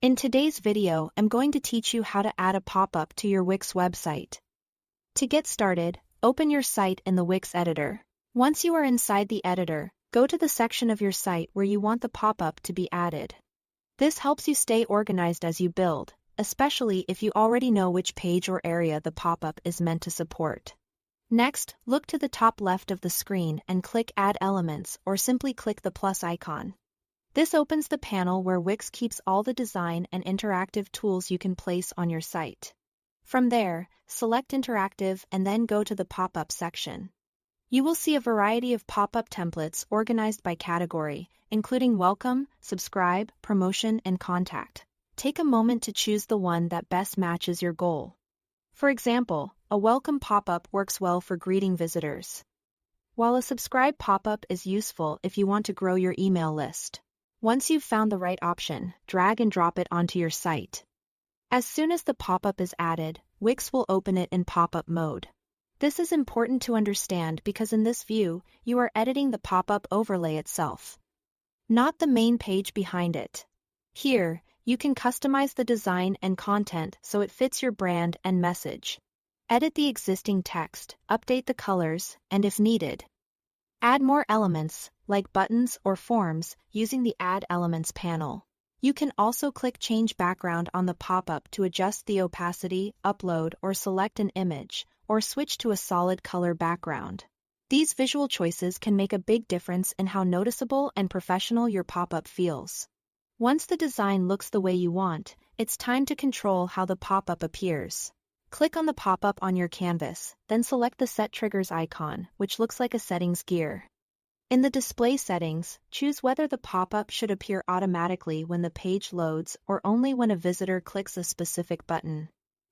In today's video, I'm going to teach you how to add a pop-up to your Wix website. To get started, open your site in the Wix editor. Once you are inside the editor, go to the section of your site where you want the pop-up to be added. This helps you stay organized as you build, especially if you already know which page or area the pop-up is meant to support. Next, look to the top left of the screen and click Add Elements or simply click the plus icon. This opens the panel where Wix keeps all the design and interactive tools you can place on your site. From there, select Interactive and then go to the Pop-up section. You will see a variety of pop-up templates organized by category, including Welcome, Subscribe, Promotion, and Contact. Take a moment to choose the one that best matches your goal. For example, a welcome pop-up works well for greeting visitors, while a subscribe pop-up is useful if you want to grow your email list. Once you've found the right option, drag and drop it onto your site. As soon as the pop-up is added, Wix will open it in pop-up mode. This is important to understand because in this view, you are editing the pop-up overlay itself, not the main page behind it. Here, you can customize the design and content so it fits your brand and message. Edit the existing text, update the colors, and if needed, add more elements, like buttons or forms, using the Add Elements panel. You can also click Change Background on the pop-up to adjust the opacity, upload or select an image, or switch to a solid color background. These visual choices can make a big difference in how noticeable and professional your pop-up feels. Once the design looks the way you want, it's time to control how the pop-up appears. Click on the pop-up on your canvas, then select the Set Triggers icon, which looks like a settings gear. In the display settings, choose whether the pop-up should appear automatically when the page loads or only when a visitor clicks a specific button.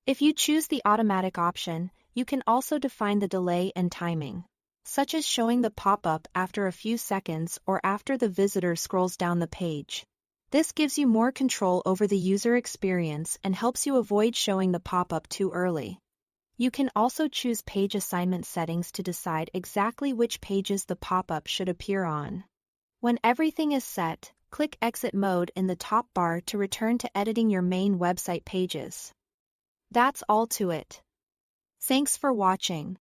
If you choose the automatic option, you can also define the delay and timing, such as showing the pop-up after a few seconds or after the visitor scrolls down the page. This gives you more control over the user experience and helps you avoid showing the pop-up too early. You can also choose page assignment settings to decide exactly which pages the pop-up should appear on. When everything is set, click Exit Mode in the top bar to return to editing your main website pages. That's all to it. Thanks for watching.